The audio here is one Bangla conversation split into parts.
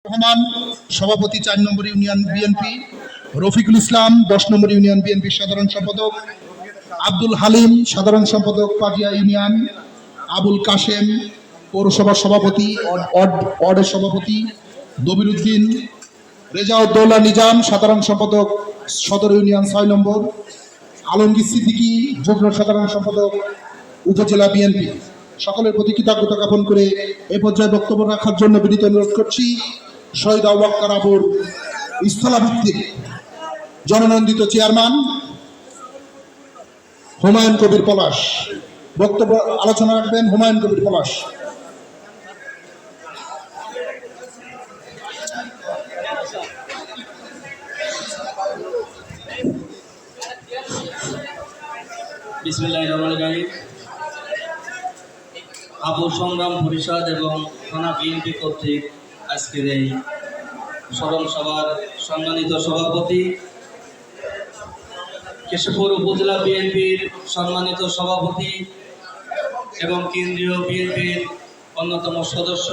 রহমান সভাপতি 4 নম্বর ইউনিয়ন বিএনপি, রফিকুল ইসলাম 10 নম্বর ইউনিয়ন বিএনপির সাধারণ সম্পাদক, আব্দুল হালিম সাধারণ সম্পাদক পাজিয়া ইউনিয়ন, আবুল কাশেম পৌরসভার সভাপতি ওয়ার্ডের সভাপতি, দবির উদ্দিন, রেজাউদ্দৌলা নিজাম সাধারণ সম্পাদক সদর ইউনিয়ন 6 নম্বর, আলমগীর সিদ্দিকী যুগ্ম সাধারণ সম্পাদক উপজেলা বিএনপি। সকলের প্রতি কৃতজ্ঞতা জ্ঞাপন করে এ পর্যায়ে বক্তব্য রাখার জন্য বিনীত অনুরোধ করছি শহীদ আবু বকর আবুর স্থলাভিত্তিক জননন্দিত চেয়ারম্যান হুমায়ুন কবির পলাশ। বক্তব্য আলোচনা রাখবেন হুমায়ুন কবির পলাশ। বিসমিল্লাহির রহমানির রহিম। আবু সংগ্রাম পরিষদ এবং থানা বিএনপি কর্তৃক আজকের এই স্মরণ সভার সম্মানিত সভাপতি, কেশবপুর উপজেলা বিএনপির সম্মানিত সভাপতি এবং কেন্দ্রীয় বিএনপির অন্যতম সদস্য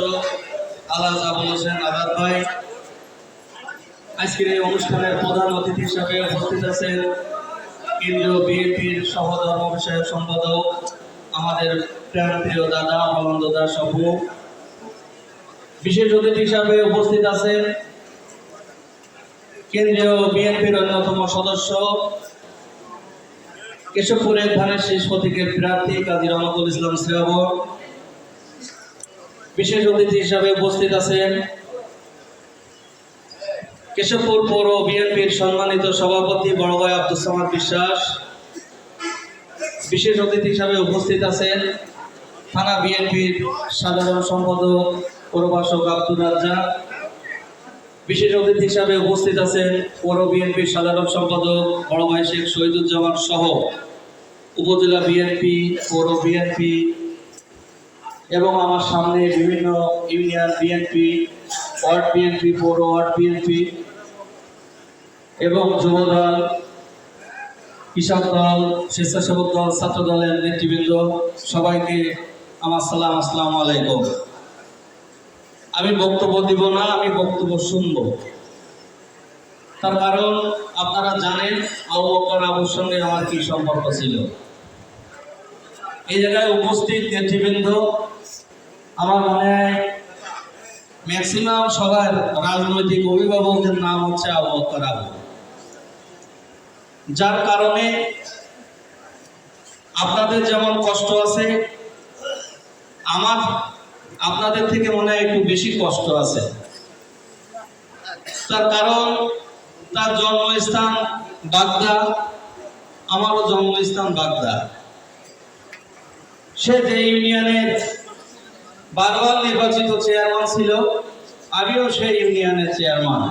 আলহাজ আবুল হোসেন আজাদ ভাই, আজকের এই অনুষ্ঠানের প্রধান অতিথি হিসাবে উপস্থিত আছেন কেন্দ্রীয় বিএনপির সহধর্ম বিষয়ক সম্পাদক আমাদের প্রিয় দাদা মলন্দ দাস অপু, বিশেষ অতিথি হিসাবে উপস্থিত আছেন কেন্দ্রীয় বিএনপির অন্যতম সদস্য কেশবপুরের ধানের শীষ প্রতীকের প্রার্থী কাজী রহমতুল ইসলাম শ্রাবণ, বিশেষ অতিথি হিসাবে উপস্থিত আছেন কেশবপুর পৌর বিএনপির সম্মানিত সভাপতি বড় ভাই আব্দুল সামাদ বিশ্বাস, বিশেষ অতিথি হিসাবে উপস্থিত আছেন থানা বিএনপির সাধারণ সম্পাদক পৌরবাসক আব্দুল রাজ্জাক, বিশেষ অতিথি হিসাবে উপস্থিত আছেন পৌর বিএনপির সাধারণ সম্পাদক বড় ভাই শেখ শহীদুজ্জামান সহ উপজেলা বিএনপি, পৌর বিএনপি এবং আমার সামনে বিভিন্ন ইউনিয়ন বিএনপি, ওয়ার্ড বিএনপি, পৌর ওয়ার্ড বিএনপি এবং যুবদল, কৃষক দল, স্বেচ্ছাসেবক দল, ছাত্র দলের নেতৃবৃন্দ, সবাইকে আমার সালাম, আসসালামু আলাইকুম। আমি বক্তব্য দিব না, আমি বক্তব্য শুনব। তার কারণ আপনারা জানেন আবু বকর আবুর সঙ্গে আমার কি সম্পর্ক ছিল। এই জায়গায় উপস্থিত নেতৃবৃন্দ, আমার মনে হয় ম্যাক্সিমাম সবার রাজনৈতিক অভিভাবকদের নাম হচ্ছে আবু বকর আবু, যার কারণে আপনাদের যেমন কষ্ট আছে, আমার আপনাদের থেকে মনে হয় একটু বেশি কষ্ট আছে। তার কারণ তার জন্মস্থান বাগদা, আমারও জন্মস্থান বাগদা। সে যে ইউনিয়নের বারবার নির্বাচিত চেয়ারম্যান ছিল, আমিও সেই ইউনিয়নের চেয়ারম্যান।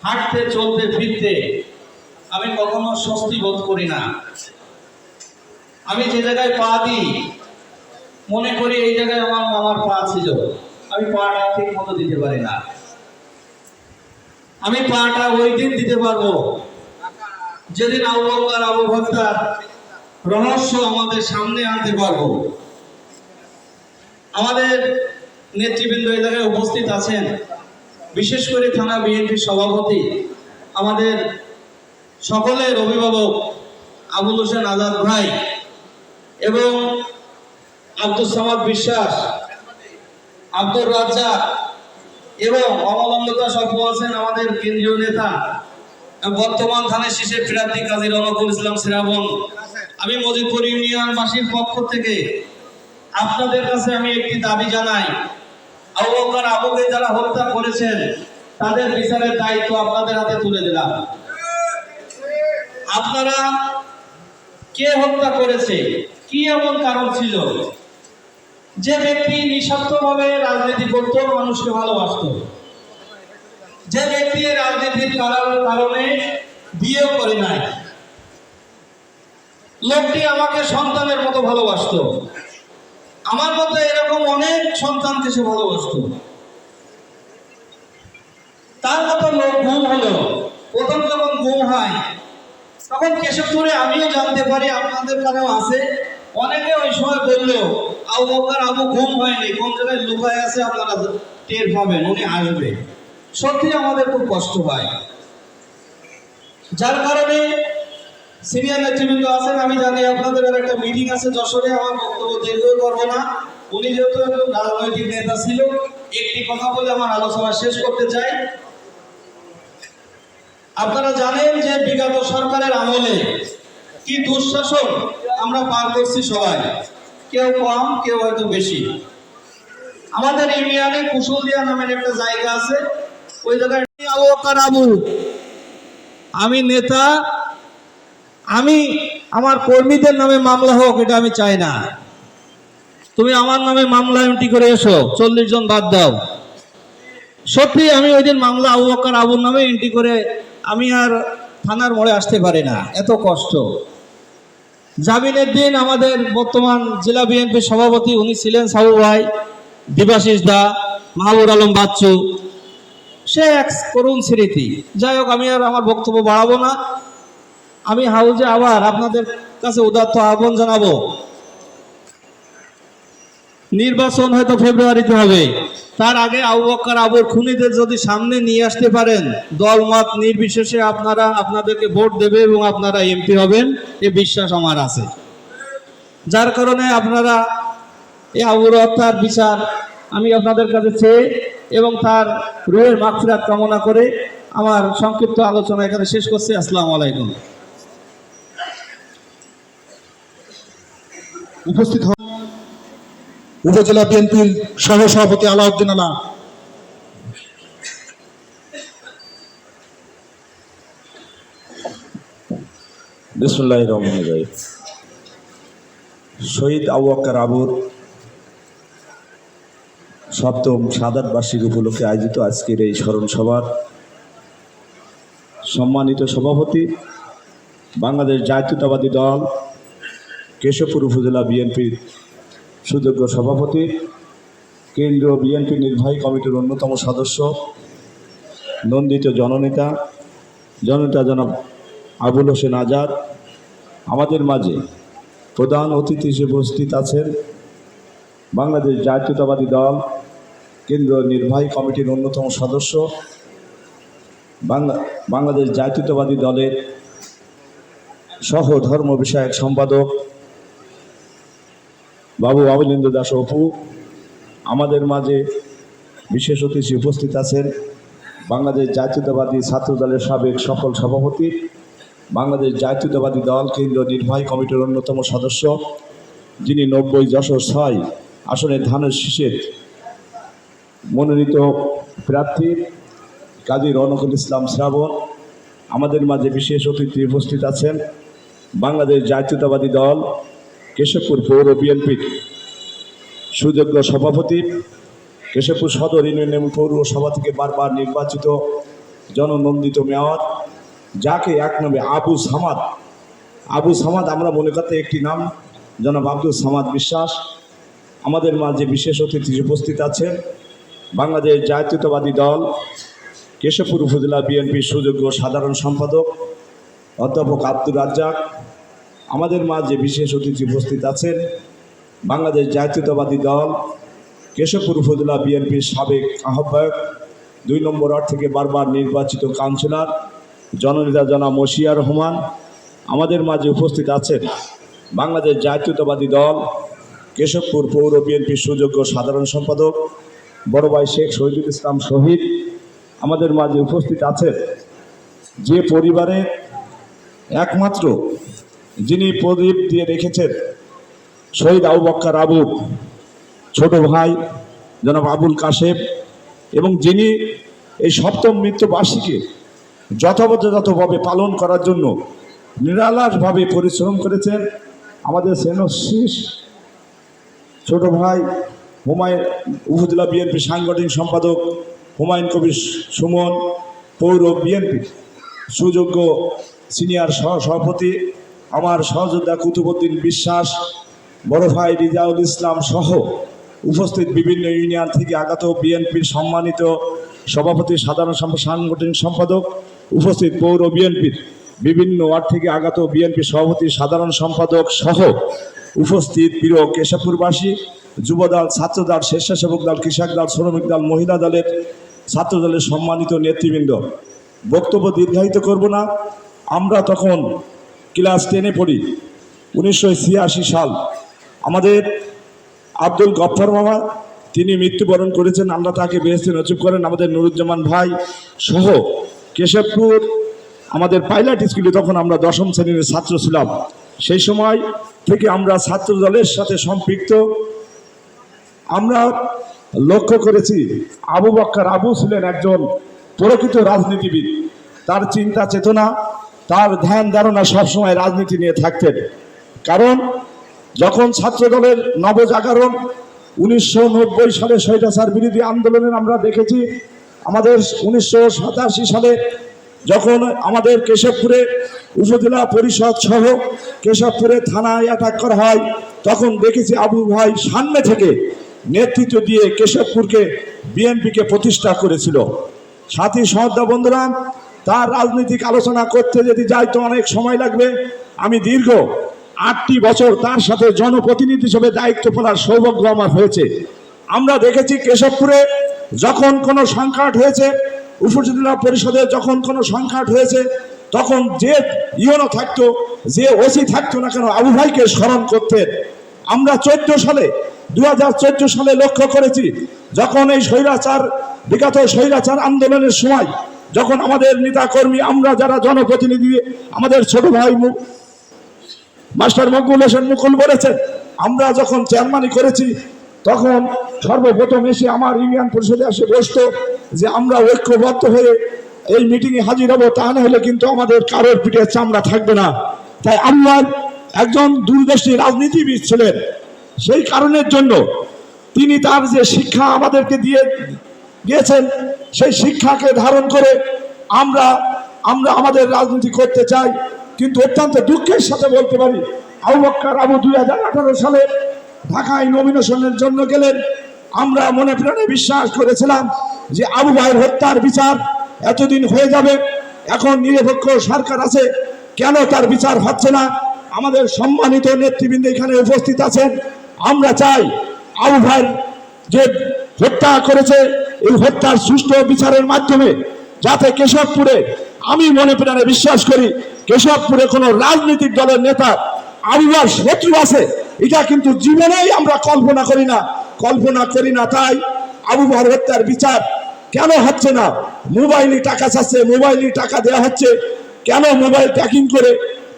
হাঁটতে চলতে ফিরতে আমি কখনো স্বস্তি বোধ করি না। আমি যে জায়গায় পা দিই মনে করি এই জায়গায় আমার মামার পা ছিল, আমি পাটা ঠিক মতো দিতে পারি না। আমি পাটা ওই দিন দিতে পারবো যেদিন আবু বকর আবু হত্যার রহস্য আমাদের সামনে আনতে পারবো। আমাদের নেতৃবৃন্দ এই জায়গায় উপস্থিত আছেন, বিশেষ করে থানা বিএনপির সভাপতি, আমাদের সকলের অভিভাবক আবুল হোসেন আজাদ ভাই এবং আব্দুল সামাদ বিশ্বাস, আব্দুর রাজ্জাক এবং অমলন্দতা সভ্য আছেন আমাদের কেন্দ্রীয় নেতা বর্তমান থানার শীষের প্রার্থী কাজী রহমতুল ইসলাম শ্রাবণ। আমি মজিদপুর ইউনিয়নবাসীর পক্ষ থেকে আপনাদের কাছে আমি একটি দাবি জানাই, আবু বকর আবুকে যারা হত্যা করেছেন তাদের বিচারের দায়িত্ব আপনাদের হাতে তুলে দিলাম। আপনারা কে হত্যা করেছে, কি এমন কারণ ছিল? যে ব্যক্তি নিঃস্বার্থভাবে রাজনীতি করত, মানুষকে ভালোবাসত, যে ব্যক্তি রাজনীতির কারণে বিয়ে করে নাই, লোকটি আমাকে সন্তানের মতো ভালোবাসত, আমার মতো এরকম অনেক সন্তানকে সে ভালোবাসত। তার মতো লোক গুম হলো। প্রথম যখন গুম হয় তখন কেশবপুরে আমিও জানতে পারি, আপনাদের কাছেও আছে, অনেকে ওই সময় বললেও আবু বকর আবু গুম হয়নি, কোন জায়গায় লুকায় আছে আপনারা টের পাবেন, উনি আসবে। সত্যি আমাদের খুব কষ্ট হয়। যার কারণে সিনিয়র নেতৃবৃন্দ আছেন, আমি জানি আপনাদের আর একটা মিটিং আছে যশোরে, আমার বক্তব্য দীর্ঘ করবো না। উনি যেহেতু একজন রাজনৈতিক নেতা ছিল, একটি কথা বলে আমার আলোচনা শেষ করতে চাই। আপনারা জানেন যে বিগত সরকারের আমলে কি দুঃশাসন আমরা পার করছি সবাই, কেউ কম কেউ হয়তো বেশি। আমাদের ইউনিয়নে কুশলদিয়া নামের একটা জায়গা আছে, ওই জায়গায় আবু বকর আবু, আমি নেতা, আমি আমার কর্মীদের নামে মামলা হোক এটা আমি চাই না। তুমি আমার নামে মামলা এন্ট্রি করে এসো, 40 জন বাদ দাও। সত্যি আমি ওই দিন মামলা আবু বকর আবুর নামে এন্ট্রি করে আমি আর থানার মোড়ে আসতে পারি না, এত কষ্ট। জামিনের দিন আমাদের বর্তমান জেলা বিএনপির সভাপতি উনি ছিলেন সাবু ভাই, দিবাশিস দা, মাহবুব আলম বাচ্চু, সে এক করুণ স্মৃতি। যাই হোক, আমি আর আমার বক্তব্য বাড়াবো না। আমি হাউজে আবার আপনাদের কাছে উদাত্ত আহ্বান জানাবো, নির্বাচন হয়তো ফেব্রুয়ারিতে হবে, তার আগে আবু বকর আবুর খুনিদের যদি সামনে নিয়ে আসতে পারেন, দলমত নির্বিশেষে আপনারা আপনাদেরকে ভোট দেবে এবং আপনারা এমপি হবেন, এ বিশ্বাস আমার আছে। যার কারণে আপনারা এই আবুর হত্যার বিচার আমি আপনাদের কাছে চেয়ে এবং তার রুহের মাগফিরাত কামনা করে আমার সংক্ষিপ্ত আলোচনা এখানে শেষ করছি। আসসালামু আলাইকুম। উপস্থিত হন উপজেলা বিএনপির সহ সভাপতি আলাউদ্দিন আলা। বিসমিল্লাহির রহমানির রহিম। শহীদ আবু বকর আবুর সপ্তম শাহাদাত বার্ষিকী উপলক্ষে আয়োজিত আজকের এই স্মরণ সভার সম্মানিত সভাপতি, বাংলাদেশ জাতীয়তাবাদী দল কেশবপুর উপজেলা বিএনপির সুযোগ্য সভাপতি, কেন্দ্রীয় বিএনপি নির্বাহী কমিটির অন্যতম সদস্য, নন্দিত জননেতা জনাব আবুল হোসেন আজাদ, আমাদের মাঝে প্রধান অতিথি হিসেবে উপস্থিত আছেন বাংলাদেশ জাতীয়তাবাদী দল কেন্দ্রীয় নির্বাহী কমিটির অন্যতম সদস্য, বাংলাদেশ জাতীয়তাবাদী দলের সহ ধর্ম বিষয়ক সম্পাদক বাবু অবিলেন্দ্র দাস অপু, আমাদের মাঝে বিশেষ অতিথি উপস্থিত আছেন বাংলাদেশ জাতীয়তাবাদী ছাত্র দলের সাবেক সকল সভাপতি, বাংলাদেশ জাতীয়তাবাদী দল কেন্দ্রীয় নির্বাহী কমিটির অন্যতম সদস্য, যিনি 90 যশোর 6 আসনের ধানের শীষের মনোনীত প্রার্থী কাজী রওনকুল ইসলাম শ্রাবণ। আমাদের মাঝে বিশেষ অতিথি উপস্থিত আছেন বাংলাদেশ জাতীয়তাবাদী দল কেশবপুর পৌর বিএনপির সুযোগ্য সভাপতি, কেশবপুর সদর ইউনিয়ন এবং পৌরসভা থেকে বারবার নির্বাচিত জননন্দিত মেয়র, যাকে এক নামে আবু সামাদ আমরা মনে করতে একটি নাম, জনাব আব্দুল সামাদ বিশ্বাস। আমাদের মাঝে বিশেষ অতিথি উপস্থিত আছেন বাংলাদেশ জাতীয়তাবাদী দল কেশবপুর উপজেলা বিএনপির সুযোগ্য সাধারণ সম্পাদক অধ্যাপক আব্দুর রাজ্জাক। আমাদের মাঝে বিশেষ অতিথি উপস্থিত আছেন বাংলাদেশ জাতীয়তাবাদী দল কেশবপুর উপজেলা বিএনপির সাবেক আহ্বায়ক, 2 নম্বর ওয়ার্ড থেকে বারবার নির্বাচিত কাউন্সিলর জননেতা জনাব মশিয়ার রহমান। আমাদের মাঝে উপস্থিত আছেন বাংলাদেশ জাতীয়তাবাদী দল কেশবপুর পৌর বিএনপির সুযোগ্য সাধারণ সম্পাদক বড় ভাই শেখ শহীদুল ইসলাম শহীদ। আমাদের মাঝে উপস্থিত আছেন যে পরিবারে একমাত্র যিনি প্রদীপ দিয়ে রেখেছেন শহীদ আবু বকর আবুর ছোট ভাই জনাব আবুল কাশেম, এবং যিনি এই সপ্তম মৃত্যুবার্ষিকী যথাযথভাবে পালন করার জন্য নিরালাসভাবে পরিশ্রম করেছেন আমাদের সেনশীষ ছোট ভাই হুমায়ুন, উপজেলা বিএনপি সাংগঠনিক সম্পাদক হুমায়ুন কবির সুমন, পৌর বিএনপি সুযোগ্য সিনিয়র সহসভাপতি আমার সহযোদ্ধা কুতুবুদ্দিন বিশ্বাস, বড় ভাই রিজাউল ইসলাম সহ উপস্থিত বিভিন্ন ইউনিয়ন থেকে আগত বিএনপির সম্মানিত সভাপতি সাধারণ সাংগঠনিক সম্পাদক, উপস্থিত পৌর বিএনপির বিভিন্ন ওয়ার্ড থেকে আগত বিএনপি সভাপতি সাধারণ সম্পাদক সহ উপস্থিত প্রিয় কেশবপুরবাসী, যুবদল, ছাত্রদল, স্বেচ্ছাসেবক দল, কৃষক দল, শ্রমিক দল, মহিলা দলের ছাত্রদলের সম্মানিত নেতৃবৃন্দ, বক্তব্য দীর্ঘায়িত করব না। আমরা তখন ক্লাস 10-এ পড়ি। 1986 সাল। আমাদের আব্দুল গফফার মামা তিনি মৃত্যুবরণ করেছেন, আল্লাহ তাকে বেহেশতে নসিব করেন। আমাদের নুরুজ্জামান ভাই সহ কেশবপুর আমাদের পাইলট স্কুলে তখন আমরা 10ম শ্রেণীর ছাত্র ছিলাম। সেই সময় থেকে আমরা ছাত্র দলের সাথে সম্পৃক্ত। আমরা লক্ষ্য করেছি আবু বক্কর আবু ছিলেন একজন প্রকৃত রাজনীতিবিদ। তার চিন্তা চেতনা, তার ধ্যান ধারণা সবসময় রাজনীতি নিয়ে থাকতেন। কারণ যখন ছাত্র দলের নবজাগরণ 1990 সালে স্বৈরাচার বিরোধী আন্দোলনের আমরা দেখেছি, আমাদের 1987 সালে যখন আমাদের কেশবপুরে উপজেলা পরিষদ সহ কেশবপুরে থানায় অ্যাটাক করা হয়, তখন দেখেছি আবু ভাই সামনে থেকে নেতৃত্ব দিয়ে কেশবপুরকে বিএনপিকে প্রতিষ্ঠা করেছিল। সাথী সহযোদ্ধা বন্ধুরা, তার রাজনৈতিক আলোচনা করতে যদি যাই তো অনেক সময় লাগবে। আমি দীর্ঘ 8টি বছর তার সাথে জনপ্রতিনিধি হিসেবে দায়িত্ব পালনের সৌভাগ্য আমার হয়েছে। আমরা দেখেছি কেশবপুরে যখন কোনো সংকট হয়েছে, উপজেলা পরিষদে যখন কোনো সংকট হয়েছে, তখন যে ইউনো থাকতো, যে ওসি থাকতো না কেন, আবু ভাইকে স্মরণ করতেন। আমরা 2014 সালে লক্ষ্য করেছি, যখন এই বিগত স্বৈরাচার আন্দোলনের সময় যখন আমাদের নেতা কর্মী, আমরা যারা জনপ্রতিনিধি, আমাদের ছোট ভাই মাস্টার মকবুল হোসেন মুকুল বলেছেন, আমরা যখন চেয়ারম্যানই করেছি, তখন সর্বপ্রথম এসে আমার ইউনিয়ন পরিষদে এসে বসতো যে আমরা ঐক্যবদ্ধ হয়ে এই মিটিংয়ে হাজির হব, তা না হলে কিন্তু আমাদের কারোর পিঠে চামড়া থাকবে না। তাই আমার একজন দূরদর্শী রাজনীতিবিদ ছিলেন। সেই কারণের জন্য তিনি তার যে শিক্ষা আমাদেরকে দিয়েছেন, সেই শিক্ষাকে ধারণ করে আমরা আমাদের রাজনীতি করতে চাই। কিন্তু অত্যন্ত দুঃখের সাথে বলতে পারি, আবু বক্কর আবু 2018 সালে ঢাকায় নমিনেশনের জন্য গেলেন। আমরা মনে প্রাণে বিশ্বাস করেছিলাম যে আবু ভাইয়ের হত্যার বিচার এতদিন হয়ে যাবে, এখন নিরপেক্ষ সরকার আছে, কেন তার বিচার হচ্ছে না? আমাদের সম্মানিত নেতৃবৃন্দ এখানে উপস্থিত আছেন। আমরা চাই আবু ভাইয়ের যে হত্যা করেছে, এই হত্যার সুষ্ঠু বিচারের মাধ্যমে যাতে কেশবপুরে, আমি মনে প্রাণে বিশ্বাস করি কেশবপুরে কোনো রাজনৈতিক দলের নেতা আবু ভাইয়ের শত্রু আছে, এটা কিন্তু জীবনেই আমরা কল্পনা করি না। তাই আবু ভাইয়ের হত্যার বিচার কেন হচ্ছে না? মোবাইলে টাকা চাচ্ছে, মোবাইলে টাকা দেওয়া হচ্ছে, কেন মোবাইল ট্র্যাকিং করে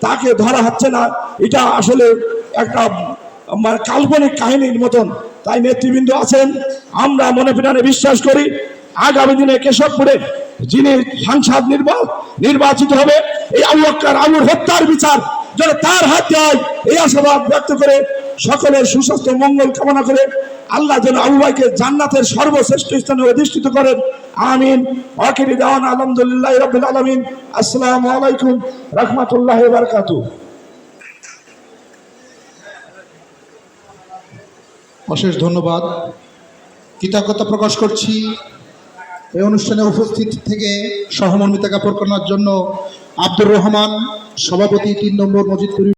তাকে ধরা হচ্ছে না? এটা আসলে একটা কাল্পনিক কাহিনীর মতন। তাই নেতৃবৃন্দ আছেন, আমরা মনে প্রাণে বিশ্বাস করি আগামী দিনে কেশবপুরে যিনি সাংসদ নির্বাচিত হবে, এই আবু বক্কর আবুর হত্যার বিচার যেন তার হাতে হয়, এই আশাবাদ ব্যক্ত করে সকলের সুস্বাস্থ্য মঙ্গল কামনা করে আল্লাহ যেন আবু ভাইকে জান্নাতের সর্বশ্রেষ্ঠ স্থানে অধিষ্ঠিত করেন। আমিন। আখিরি দাওয়ানা আলহামদুলিল্লাহি রাব্বিল আলামিন। আসসালামু আলাইকুম রাহমাতুল্লাহি ওয়া বারাকাতুহু। অশেষ ধন্যবাদ। কৃতজ্ঞতা প্রকাশ করছি এই অনুষ্ঠানে উপস্থিত থেকে সহমর্মিতা জ্ঞাপন করার জন্য আব্দুর রহমান, সভাপতি 3 নম্বর মজিদপুর